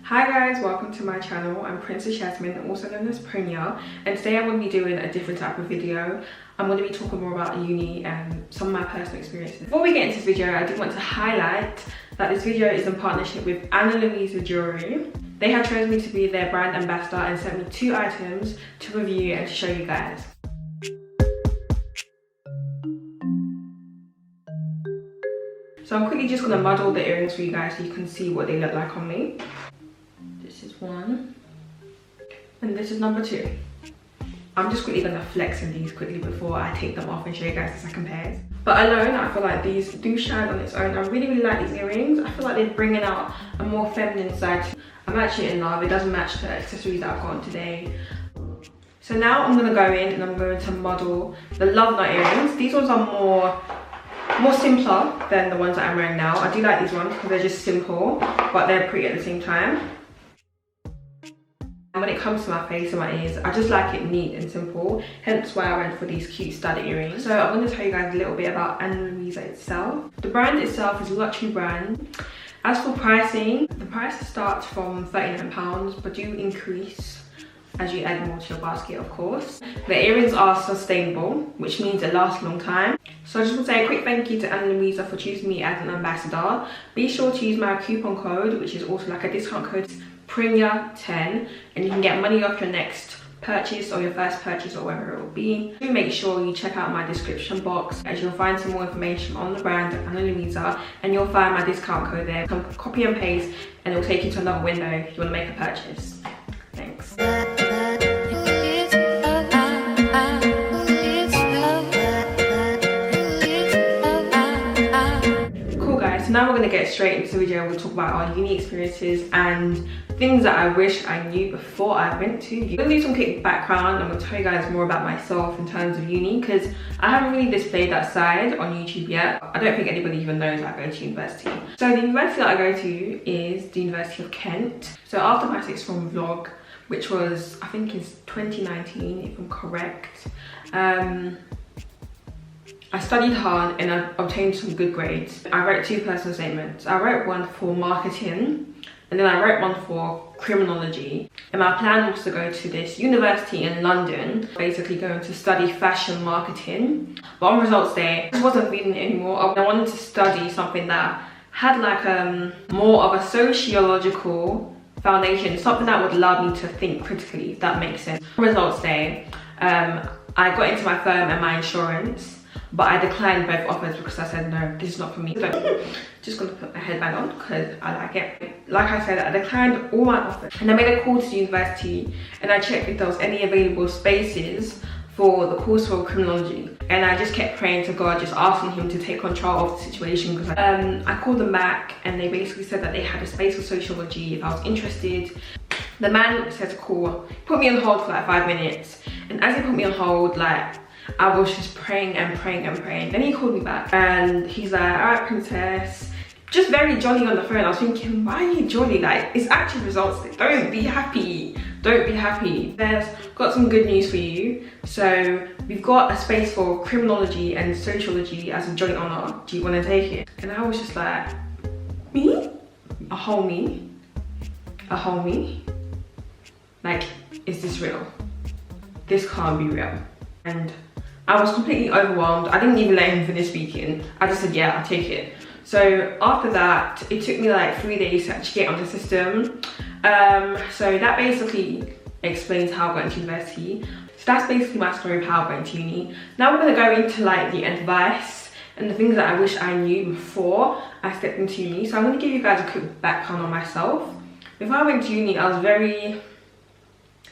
Hi guys, welcome to my channel. I'm Princess Jasmine, also known as Prinya, and today I'm going to be doing a different type of video. I'm going to be talking more about uni and some of my personal experiences. Before we get into this video, I do want to highlight that this video is in partnership with Luisa Jewelry. They have chosen me to be their brand ambassador and sent me 2 items to review and to show you guys. So I'm quickly just going to model the earrings for you guys so you can see what they look like on me. This is one, and this is number 2. I'm just quickly going to flex in these quickly before I take them off and show you guys the second pairs. But alone, I feel like these do shine on its own. I really like these earrings. I feel like they're bringing out a more feminine side. I'm actually in love. It doesn't match the accessories that I've got on today. So now I'm going to go in and I'm going to model the Love Knot earrings. These ones are more simpler than the ones that I'm wearing now. I do like these ones because they're just simple, but they're pretty at the same time. And when it comes to my face and my ears, I just like it neat and simple, hence why I went for these cute studded earrings. So I'm going to tell you guys a little bit about Luisa itself. The brand itself is a luxury brand. As for pricing, the price starts from £39 but do increase as you add more to your basket, of course. The earrings are sustainable, which means it lasts a long time. So I just want to say a quick thank you to Luisa for choosing me as an ambassador. Be sure to use my coupon code, which is also like a discount code, Prinya10, and you can get money off your next purchase or your first purchase or whatever it will be. Do make sure you check out my description box as you'll find some more information on the brand Luisa, and you'll find my discount code there. Come copy and paste and it will take you to another window if you want to make a purchase. Thanks. Cool guys, so now we're going to get straight into the video. We'll talk about our uni experiences and things that I wish I knew before I went to uni. I'm going to do some quick background. I'm going to tell you guys more about myself in terms of uni because I haven't really displayed that side on YouTube yet. I don't think anybody even knows I go to university. So the university that I go to is the University of Kent. So after my 6th form vlog, which was, I think is 2019 if I'm correct, I studied hard and I obtained some good grades. I wrote 2 personal statements. I wrote one for marketing and then I wrote one for criminology. And my plan was to go to this university in London, basically going to study fashion marketing. But on results day, I just wasn't feeling it anymore. I wanted to study something that had like more of a sociological foundation, something that would allow me to think critically, if that makes sense. On results day, I got into my firm and my insurance, but I declined both offers because I said, no, this is not for me. So just gonna put my headband on because I like it. Like I said, I declined all my offers. And I made a call to the university and I checked if there was any available spaces for the course for criminology. And I just kept praying to God, just asking him to take control of the situation. Because I called them back and they basically said that they had a space for sociology if I was interested. The man said to call, put me on hold for like 5 minutes. And as he put me on hold, like, I was just praying and praying and praying. Then he called me back and he's like, all right, princess. Just very jolly on the phone. I was thinking, why are you jolly? Like, it's actually results. Don't be happy. Don't be happy. There's got some good news for you. So we've got a space for criminology and sociology as a joint honour. Do you want to take it? And I was just like, me? A whole me? A whole me? Like, is this real? This can't be real. And I was completely overwhelmed. I didn't even let him finish speaking. I just said, yeah, I'll take it. So after that, it took me like 3 days to actually get on the system. So that basically explains how I got into university. So that's basically my story of how I got into uni. Now we're gonna go into like the advice and the things that I wish I knew before I stepped into uni. So I'm gonna give you guys a quick background on myself. Before I went to uni, I was very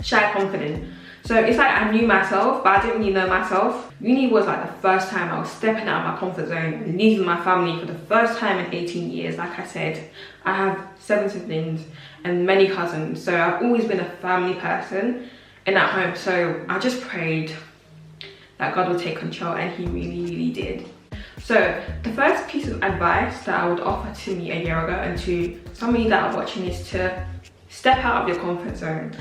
shy, confident. So it's like I knew myself, but I didn't really know myself. Uni was like the first time I was stepping out of my comfort zone, leaving my family for the first time in 18 years. Like I said, I have 7 siblings and many cousins. So I've always been a family person and at home. So I just prayed that God would take control, and he really, really did. So the first piece of advice that I would offer to me a year ago and to some of you that are watching is to step out of your comfort zone.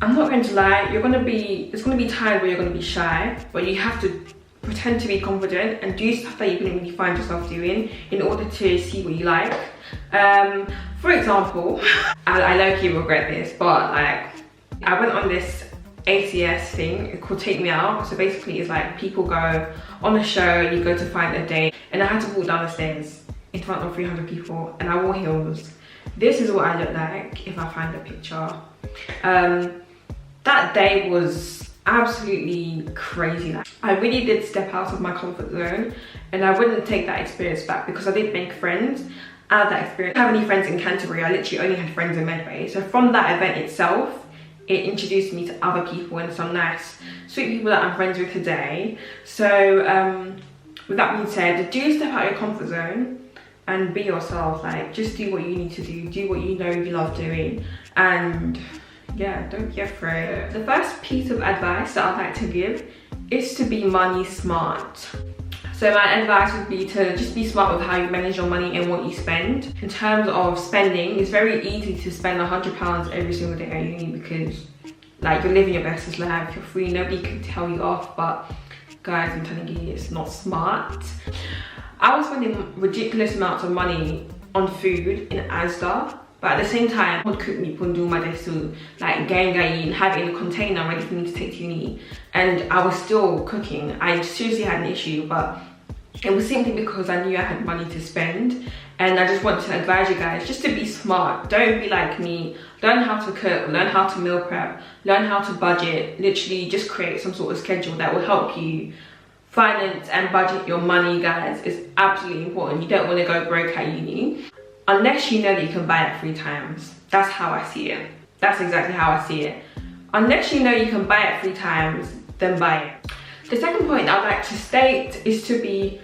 I'm not going to lie, there's gonna be times where you're gonna be shy, but you have to pretend to be confident and do stuff that you couldn't really find yourself doing in order to see what you like. For example, I low-key regret this, but like I went on this ACS thing called Take Me Out. So basically it's like people go on a show, you go to find a date, and I had to walk down the stairs in front of 300 people and I wore heels. This is what I look like if I find a picture. That day was absolutely crazy. I really did step out of my comfort zone, and I wouldn't take that experience back because I did make friends out of that experience. I didn't have any friends in Canterbury, I literally only had friends in Medway. So from that event itself, it introduced me to other people and some nice, sweet people that I'm friends with today. So with that being said, do step out of your comfort zone and be yourself. Like, just do what you need to do what you know you love doing, and yeah, don't be afraid. The first piece of advice that I'd like to give is to be money smart. So my advice would be to just be smart with how you manage your money and what you spend. In terms of spending, it's very easy to spend £100 every single day at uni because like you're living your best life, you're free, nobody can tell you off. But guys, I'm telling you, it's not smart. I was spending ridiculous amounts of money on food in Asda, but at the same time, I would cook me pundu my desu, like and have it in a container ready for me to take to uni. And I was still cooking. I seriously had an issue, but it was simply because I knew I had money to spend. And I just want to advise you guys just to be smart. Don't be like me. Learn how to cook, learn how to meal prep, learn how to budget. Literally just create some sort of schedule that will help you finance and budget your money, guys. It's absolutely important. You don't want to go broke at uni unless you know that you can buy it 3 times. That's how I see it. That's exactly how I see it. Unless you know you can buy it 3 times, then buy it. The second point I'd like to state is to be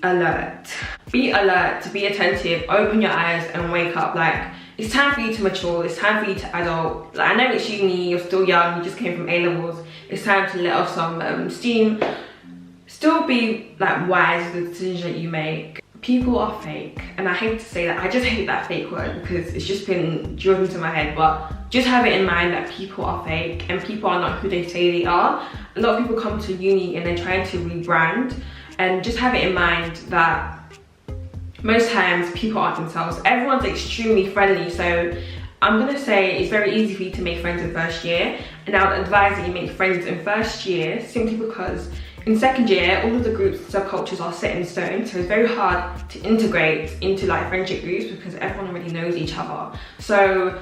alert. Be alert, be attentive, open your eyes and wake up. Like, it's time for you to mature, it's time for you to adult. Like, I know it's uni, you're still young, you just came from A-levels. It's time to let off some steam. Still be like wise with the decisions that you make. People are fake, and I hate to say that. I just hate that fake word because it's just been drilled into my head, but just have it in mind that people are fake and people are not who they say they are. A lot of people come to uni and they're trying to rebrand, and just have it in mind that most times people aren't themselves. Everyone's extremely friendly, so I'm gonna say it's very easy for you to make friends in first year, and I would advise that you make friends in first year simply because in second year, all of the groups and subcultures are set in stone, so it's very hard to integrate into like friendship groups because everyone already knows each other. So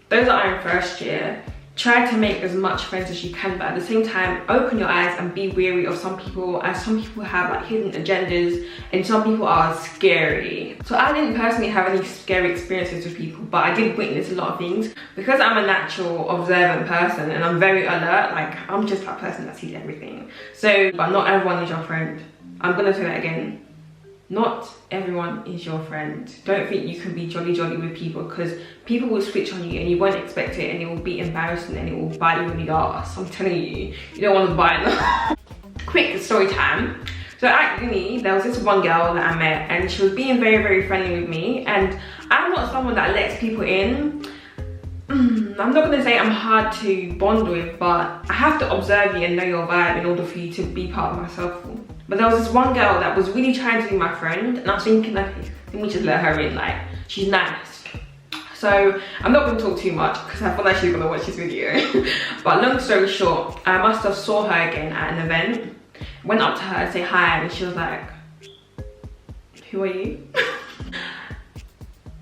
those that are in first year, try to make as much friends as you can, but at the same time, open your eyes and be wary of some people, as some people have like hidden agendas and some people are scary. So I didn't personally have any scary experiences with people, but I did witness a lot of things. Because I'm a natural observant person and I'm very alert, like I'm just that person that sees everything. So, but not everyone is your friend. I'm gonna say that again. Not everyone is your friend. Don't think you can be jolly with people, because people will switch on you and you won't expect it, and it will be embarrassing and it will bite you in the ass. I'm telling you, you don't want to bite them. Quick story time. So at uni, there was this one girl that I met and she was being very friendly with me, and I'm not someone that lets people in. I'm not going to say I'm hard to bond with, but I have to observe you and know your vibe in order for you to be part of my circle. But there was this one girl that was really trying to be my friend, and I was thinking, okay, let me just let her in, like, she's nice. So I'm not going to talk too much because I feel like she's going to watch this video. But long story short, I must have saw her again at an event, went up to her and say hi, and she was like, who are you?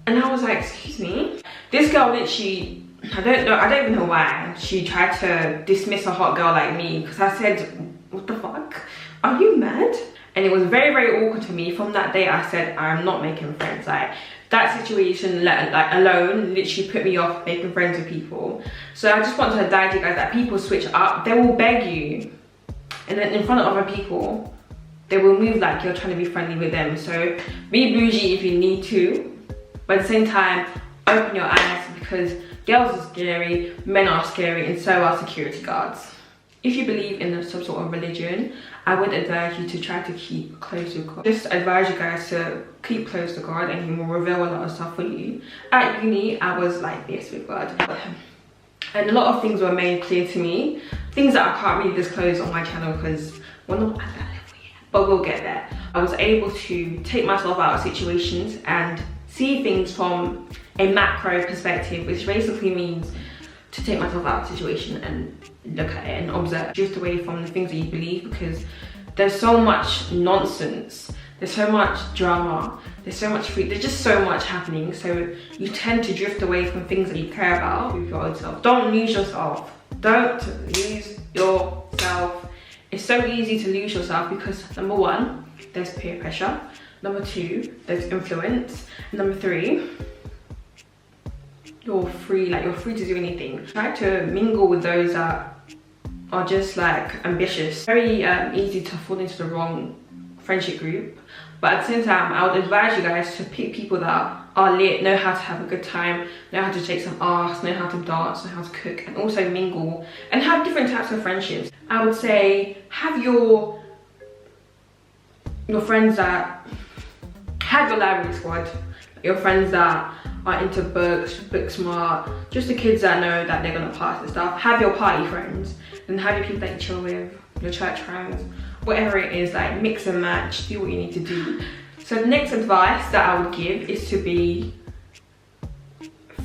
And I was like, excuse me? This girl literally, I don't even know why she tried to dismiss a hot girl like me, because I said, what the fuck? Are you mad? And it was very awkward to me. From that day I said, I'm not making friends. Like, that situation alone literally put me off making friends with people. So I just want to advise you guys that people switch up. They will beg you, and then in front of other people they will move like you're trying to be friendly with them. So be bougie if you need to, but at the same time open your eyes, because girls are scary, men are scary, and so are security guards. If you believe in some sort of religion, I would advise you to try to keep close to God. Just advise you guys to keep close to God, and He will reveal a lot of stuff for you. At uni, I was like this with God, and a lot of things were made clear to me. Things that I can't really disclose on my channel because we're not at that level but we'll get there. I was able to take myself out of situations and see things from a macro perspective, which basically means to take myself out of the situation and look at it and observe, drift away from the things that you believe, because there's so much nonsense, there's so much drama, there's so much there's just so much happening, so you tend to drift away from things that you care about. Don't lose yourself. Don't lose yourself. It's so easy to lose yourself because number one, there's peer pressure. Number two, there's influence. Number three, you're free to do anything. Try to mingle with those that are just like ambitious. Very easy to fall into the wrong friendship group, but at the same time I would advise you guys to pick people that are lit, know how to have a good time, know how to shake some ass, know how to dance, know how to cook, and also mingle and have different types of friendships. I would say have your friends that have your library squad, your friends that are into books, book smart, just the kids that know that they're gonna pass and stuff. Have your party friends, and have your people that you chill with, your church friends, whatever it is, like mix and match, do what you need to do. So the next advice that I would give is to be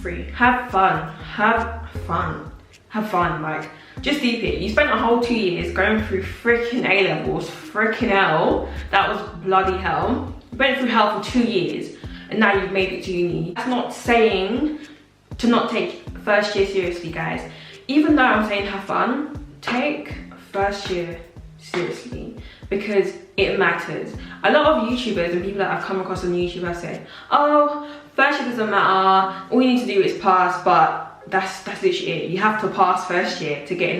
free. Have fun, like just deep it. You spent a whole 2 years going through freaking A-levels, freaking hell, that was bloody hell. You went through hell for 2 years and now you've made it to uni. That's not saying to not take first year seriously, guys. Even though I'm saying have fun, take first year seriously because it matters. A lot of YouTubers and people that I've come across on YouTube have said, oh, first year doesn't matter, all you need to do is pass, but that's literally it. You have to pass first year to get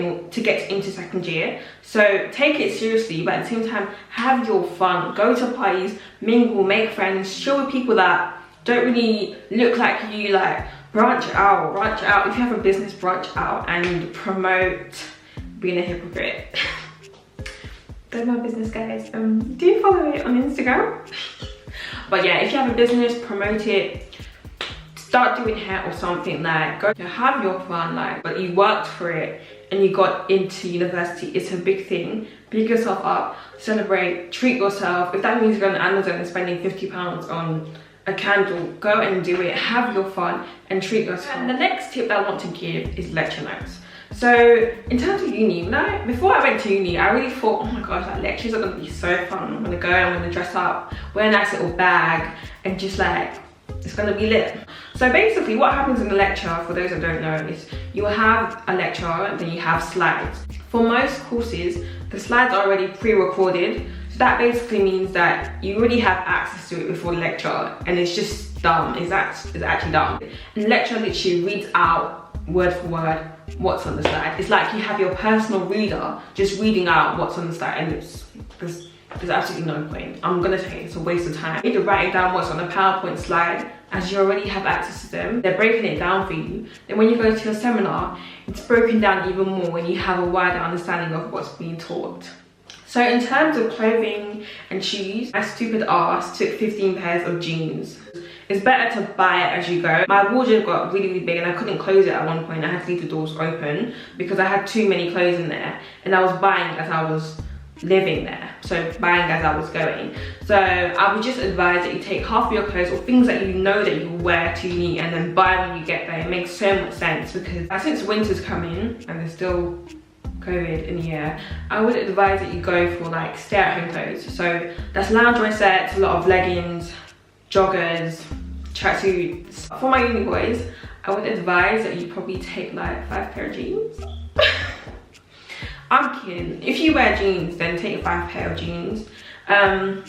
into second year. So take it seriously, but at the same time have your fun. Go to parties, mingle, make friends, chill with people that don't really look like you. Like branch out. If you have a business, branch out and promote being a hypocrite. That's my business, guys. Do follow it on Instagram. But yeah, if you have a business, promote it. Start doing hair or something. Like go have your fun, like, but you worked for it and you got into university. It's a big thing. Pick yourself up, celebrate, treat yourself. If that means going to Amazon and spending £50 on a candle, go and do it. Have your fun and treat yourself. And the next tip that I want to give is lecture notes. So in terms of uni, before I went to uni, I really thought, oh my gosh, like lectures are gonna be so fun. I'm gonna go, I'm gonna dress up, wear a nice little bag, and just like, it's gonna be lit. So basically what happens in the lecture, for those that don't know, is you will have a lecture and then you have slides. For most courses, the slides are already pre-recorded. So that basically means that you already have access to it before the lecture, and it's just dumb. It's actually dumb. And the lecturer literally reads out word for word what's on the slide. It's like you have your personal reader just reading out what's on the slide, and there's absolutely no point. I'm gonna say it's a waste of time. You need to write down what's on a PowerPoint slide, as you already have access to them. They're breaking it down for you. Then when you go to your seminar, it's broken down even more when you have a wider understanding of what's being taught. So in terms of clothing and shoes, my stupid ass took 15 pairs of jeans. It's better to buy it as you go. My wardrobe got really big and I couldn't close it at one point. I had to leave the doors open because I had too many clothes in there, and I was buying as I was living there, so buying as I was going. So I would just advise that you take half of your clothes or things that you know that you wear to uni and then buy when you get there. It makes so much sense because since winter's coming and there's still COVID in the air, I would advise that you go for like stay-at-home clothes. So that's loungewear sets, a lot of leggings, joggers, tracksuits. For my uni boys, I would advise that you probably take like 5 pair of jeans. I'm kidding. If you wear jeans, then take 5 pair of jeans. I'm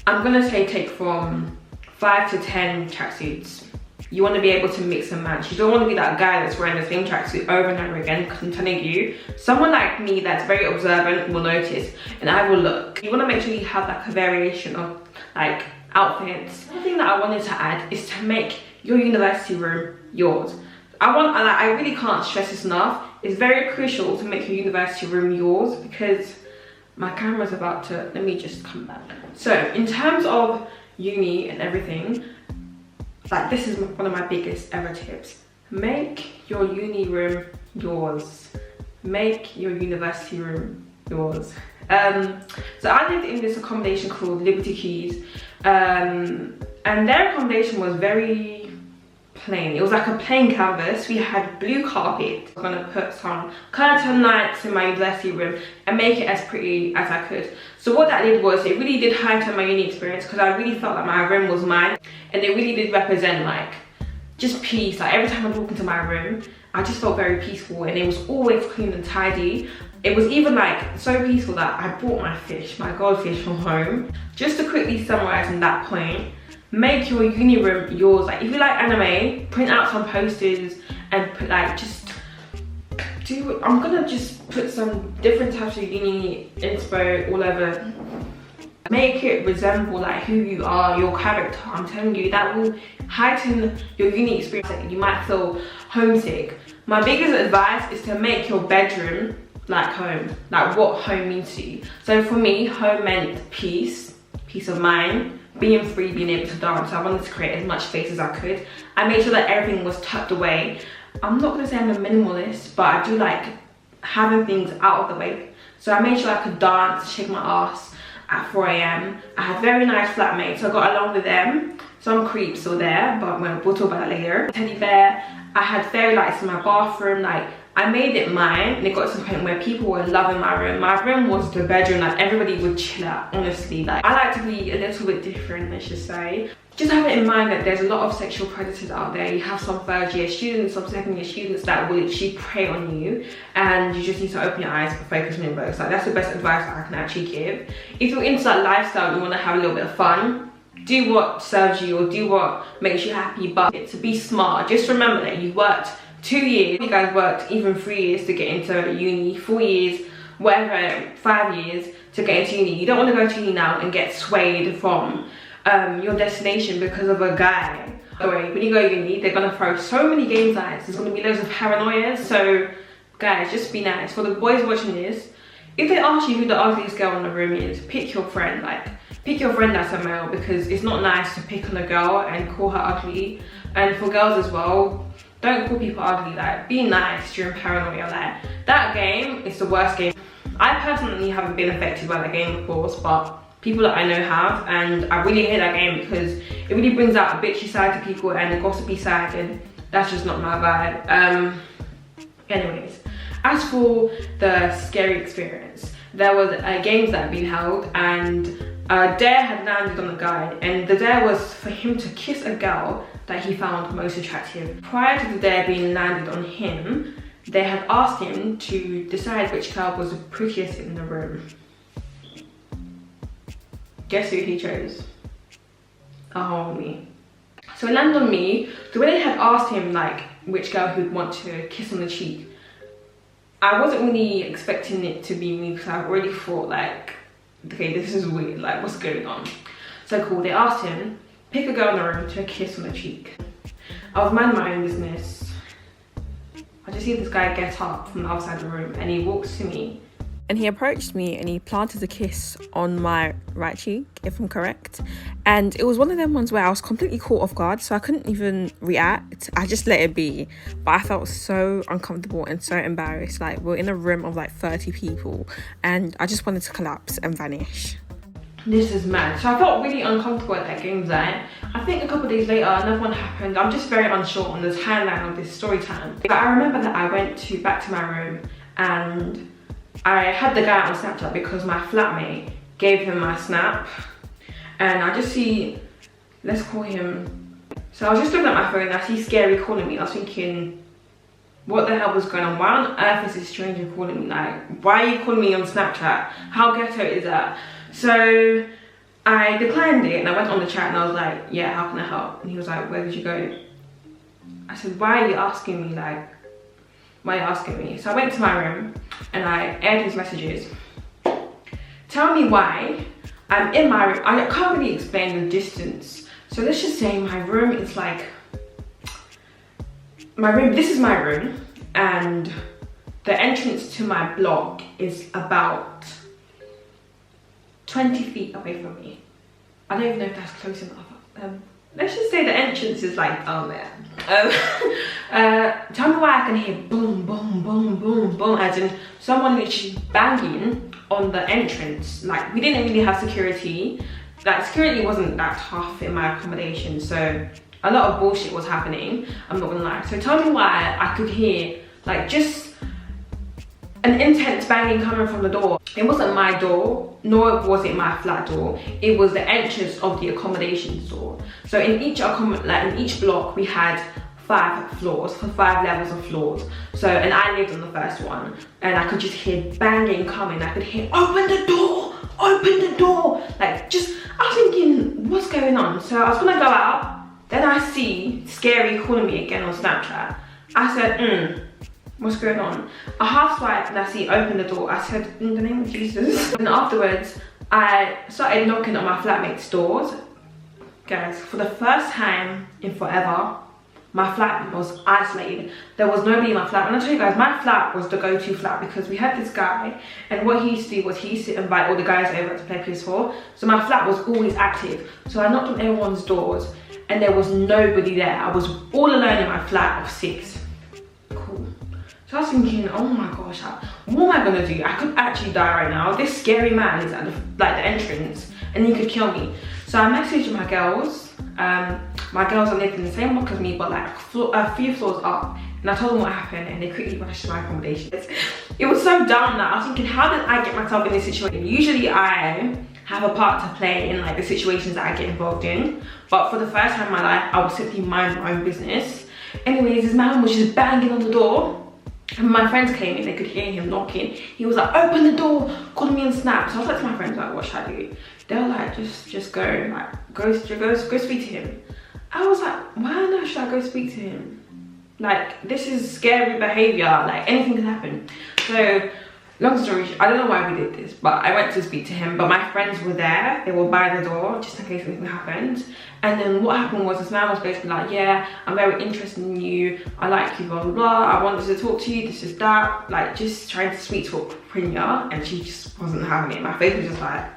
gonna say take from 5 to 10 tracksuits. You want to be able to mix and match. You don't want to be that guy that's wearing the same tracksuit over and over again, because I'm telling you, someone like me that's very observant will notice and I will look. You want to make sure you have like a variation of like outfits. One thing that I wanted to add is to make your university room yours. I really can't stress this enough. It's very crucial to make your university room yours, because my camera's about to, let me just come back. So in terms of uni and everything, like this is one of my biggest ever tips. Make your uni room yours. Make your university room yours. So I lived in this accommodation called Liberty Keys, and their accommodation was very plain. It was like a plain canvas. We had blue carpet. I'm gonna put some curtain lights in my university room and make it as pretty as I could. So what that did was, it really did heighten my uni experience, because I really felt like my room was mine, and it really did represent like just peace. Like every time I walk into my room, I just felt very peaceful, and it was always clean and tidy. It was even like so peaceful that I brought my fish, my goldfish, from home. Just to quickly summarize on that point, make your uni room yours. Like if you like anime, print out some posters and put like, just do, I'm gonna just put some different types of uni inspo all over. Make it resemble like who you are, your character. I'm telling you, that will heighten your uni experience. You might feel homesick. My biggest advice is to make your bedroom like home, like what home means to you. So for me, home meant peace of mind, being free, being able to dance. So I wanted to create as much space as I could. I made sure that everything was tucked away. I'm not gonna say I'm a minimalist, but I do like having things out of the way. So I made sure I could dance, shake my ass at 4 AM. I had very nice flatmates, so I got along with them. Some creeps still there, but we'll talk about that later. Teddy bear. I had fairy lights in my bathroom. Like, I made it mine, and it got to the point where people were loving my room. My room was the bedroom that everybody would chill at, honestly. Like, I like to be a little bit different, let's just say. Just have it in mind that there's a lot of sexual predators out there. You have some third year students, some second year students that will literally prey on you, and you just need to open your eyes and focus on your books. Like, that's the best advice that I can actually give. If you're into that lifestyle, you want to have a little bit of fun, do what serves you or do what makes you happy, but to be smart. Just remember that you worked 2 years, you guys worked even 3 years to get into uni, 4 years, whatever, 5 years to get into uni. You don't want to go to uni now and get swayed from your destination because of a guy. When you go to uni, they're gonna throw so many game nights. There's gonna be loads of paranoia. So guys, just be nice. For the boys watching this, if they ask you who the ugliest girl in the room is, pick your friend. Like, pick your friend that's a male, because it's not nice to pick on a girl and call her ugly. And for girls as well, don't call people ugly. Like, be nice during paranoia. Like, that game is the worst game. I personally haven't been affected by that game, of course, but people that I know have, and I really hate that game because it really brings out a bitchy side to people and a gossipy side, and that's just not my vibe. Anyways, as for the scary experience, there was games that had been held, and a dare had landed on the guy, and the dare was for him to kiss a girl that he found most attractive. Prior to the dare being landed on him, they had asked him to decide which girl was the prettiest in the room. Guess who he chose? Me. So it landed on me. So when they had asked him like which girl he'd want to kiss on the cheek, I wasn't really expecting it to be me, because I already thought like, okay, this is weird, like what's going on? So cool, they asked him, pick a girl in the room to kiss on the cheek. I was minding my own business. I just see this guy get up from the outside of the room, and he walks to me. And he approached me and he planted a kiss on my right cheek, if I'm correct. And it was one of them ones where I was completely caught off guard, so I couldn't even react. I just let it be. But I felt so uncomfortable and so embarrassed. Like, we're in a room of like 30 people and I just wanted to collapse and vanish. This is mad. So I felt really uncomfortable at that game night. I think a couple of days later, another one happened. I'm just very unsure on the timeline of this story time. But I remember that I went back to my room, and I had the guy on Snapchat because my flatmate gave him my snap, and I just see, let's call him. So I was just looking at my phone and I see Scary calling me. I was thinking, what the hell was going on? Why on earth is this stranger calling me? Like, why are you calling me on Snapchat? How ghetto is that? So I declined it and I went on the chat and I was like, yeah, how can I help? And he was like, where did you go? I said, why are you asking me? Like, why are you asking me? So I went to my room and I aired his messages. Tell me why I'm in my room. I can't really explain the distance. So let's just say my room is like, this is my room, and the entrance to my block is about 20 feet away from me. I don't even know if that's close enough. Let's just say the entrance is like down there. Tell me why I can hear boom, boom, boom, boom, boom, as in someone literally banging on the entrance. Like, we didn't really have security. Like, security wasn't that tough in my accommodation, so a lot of bullshit was happening, I'm not gonna lie. So tell me why I could hear like just an intense banging coming from the door. It wasn't my door, nor was it my flat door. It was the entrance of the accommodation door. So in each block, we had 5 floors, for 5 levels of floors. So, and I lived on the first one, and I could just hear banging coming. I could hear, open the door, open the door. Like, just, I was thinking, what's going on? So I was gonna go out, then I see Scary calling me again on Snapchat. I said, what's going on? I half swipe and I see open the door. I said, in the name of Jesus. And afterwards, I started knocking on my flatmate's doors. Guys, for the first time in forever, my flat was isolated. There was nobody in my flat. And I'll tell you guys, my flat was the go-to flat because we had this guy, and what he used to do was he used to invite all the guys over to play PS4. So my flat was always active. So I knocked on everyone's doors and there was nobody there. I was all alone in my flat of 6. Cool. So I was thinking, oh my gosh, what am I gonna do? I could actually die right now. This scary man is at the entrance and he could kill me. So I messaged my girls. My girls are living in the same block as me, but like a few floors up. And I told them what happened, and they quickly rushed to my accommodation. It was so dumb that I was thinking, how did I get myself in this situation? Usually I have a part to play in like the situations that I get involved in, but for the first time in my life, I would simply mind my own business. Anyways, this man was just banging on the door. And my friends came in, they could hear him knocking. He was like, open the door, calling me on Snap. So I was like to my friends, like, what should I do? They were like, just go, like, go speak to him. I was like, why on earth should I go speak to him? Like, this is scary behavior, like anything can happen. So, long story short, I don't know why we did this, but I went to speak to him, but my friends were there. They were by the door, just in case anything happened. And then what happened was this man was basically like, yeah, I'm very interested in you. I like you, blah, blah, blah. I wanted to talk to you, this is that. Like, just trying to sweet talk Prinya, and she just wasn't having it. My face was just like,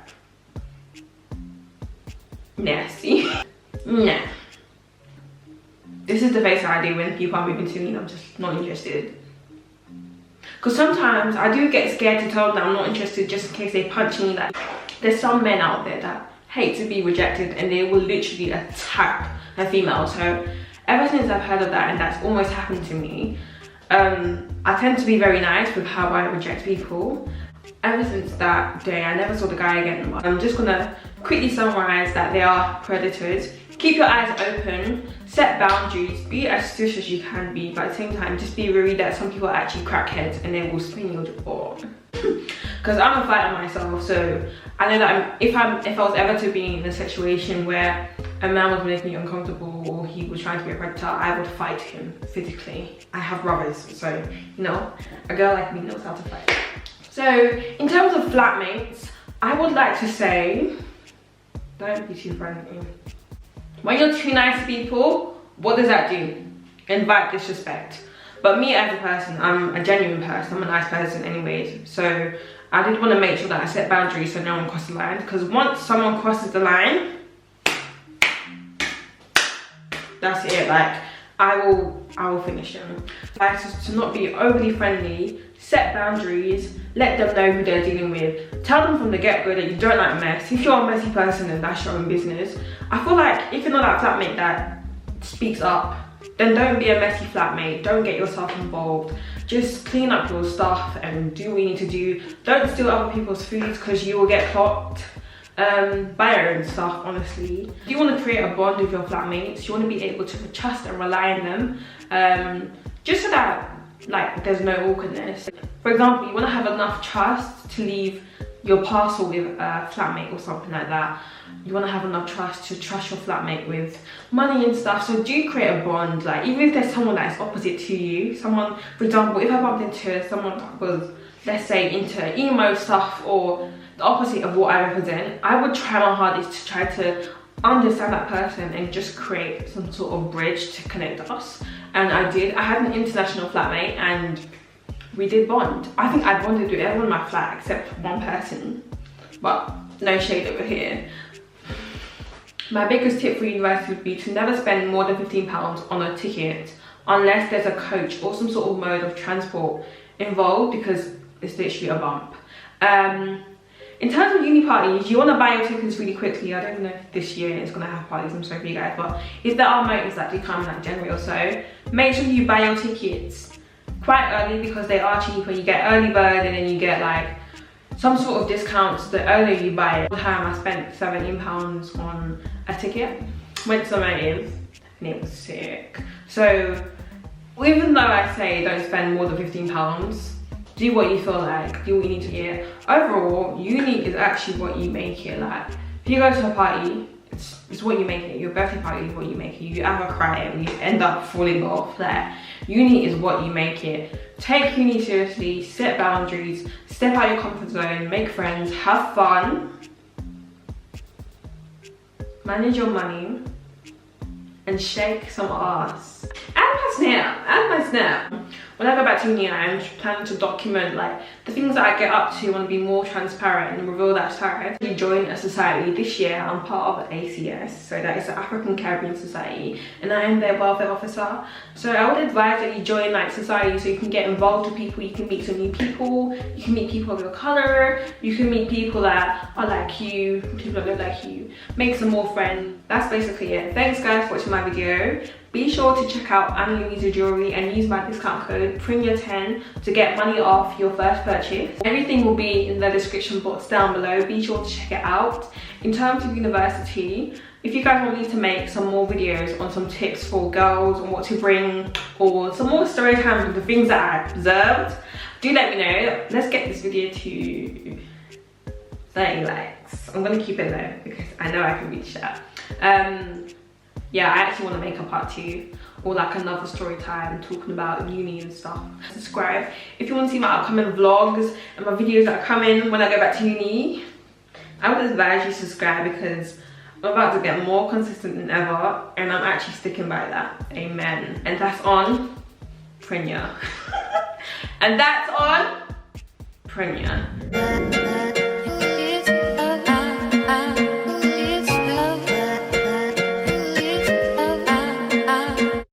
nasty. Nah. This is the face I do when people are moving to me and I'm just not interested. Because sometimes I do get scared to tell them that I'm not interested just in case they punch me. Like, there's some men out there that hate to be rejected and they will literally attack a female. So ever since I've heard of that, and that's almost happened to me, I tend to be very nice with how I reject people. Ever since that day, I never saw the guy again. I'm just gonna quickly summarize that they are predators. Keep your eyes open, set boundaries, be as stush as you can be, but at the same time, just be worried that some people are actually crackheads and they will spin your jaw. Because I'm a fighter myself, so I know that if I was ever to be in a situation where a man was making me uncomfortable or he was trying to be a predator, I would fight him physically. I have brothers, so you know, a girl like me knows how to fight. So in terms of flatmates, I would like to say, don't be too friendly. When you're too nice to people, what does that do? Invite disrespect. But me as a person, I'm a genuine person, I'm a nice person anyways. So I did want to make sure that I set boundaries so no one crosses the line. Because once someone crosses the line, that's it. Like, I will finish them. Like, to not be overly friendly, set boundaries, let them know who they're dealing with. Tell them from the get-go that you don't like mess. If you're a messy person, then that's your own business. I feel like if you're not that flatmate that speaks up, then don't be a messy flatmate. Don't get yourself involved. Just clean up your stuff and do what you need to do. Don't steal other people's foods because you will get clocked. Buy your own stuff, honestly. If you want to create a bond with your flatmates, you want to be able to trust and rely on them. Just so that like there's no awkwardness. For example, you want to have enough trust to leave your parcel with a flatmate or something like that. You want to have enough trust to trust your flatmate with money and stuff. So do create a bond. Like, even if there's someone that is opposite to you, someone, for example, if I bumped into someone that was, let's say, into emo stuff or the opposite of what I represent, I would try my hardest to try to understand that person and just create some sort of bridge to connect us. And I did. I had an international flatmate and we did bond. I think I bonded with everyone in my flat except one person, but no shade over here. My biggest tip for you guys would be to never spend more than £15 on a ticket unless there's a coach or some sort of mode of transport involved, because it's literally a bump. In terms of uni parties, you want to buy your tickets really quickly. I don't know if this year it's going to have parties, I'm sorry for you guys, but if there are motives that do come in like January or so, make sure you buy your tickets quite early because they are cheaper. You get early bird and then you get like some sort of discounts the earlier you buy it. One time I spent £17 on a ticket, went to the motive and it was sick. So even though I say don't spend more than £15, do what you feel like, do what you need to get. Overall, uni is actually what you make it. Like, if you go to a party, it's what you make it. Your birthday party is what you make it. You have a cry and you end up falling off. Like, uni is what you make it. Take uni seriously, set boundaries, step out your comfort zone, make friends, have fun, manage your money, and shake some ass. Add my snap. When I go back to uni, I'm planning to document like the things that I get up to. I want to be more transparent and reveal that side. I joined a society this year. I'm part of ACS, so that is the African Caribbean Society, and I am their welfare officer. So I would advise that you join like society so you can get involved with people, you can meet some new people, you can meet people of your color, you can meet people that are like you, people that look like you, make some more friends. That's basically it. Thanks guys for watching my video. Be sure to check out Luisa Jewelry and use my discount code PRINYA10 to get money off your first purchase. Everything will be in the description box down below. Be sure to check it out. In terms of university, if you guys want me to make some more videos on some tips for girls on what to bring, or some more story time with the things that I observed, do let me know. Let's get this video to 30 likes. I'm gonna keep it low because I know I can reach that. Yeah, I actually want to make a part 2 or like another story time talking about uni and stuff. Subscribe if you want to see my upcoming vlogs and my videos that are coming when I go back to uni. I would advise you subscribe because I'm about to get more consistent than ever and I'm actually sticking by that. Amen. And that's on Prinya. And that's on Prinya.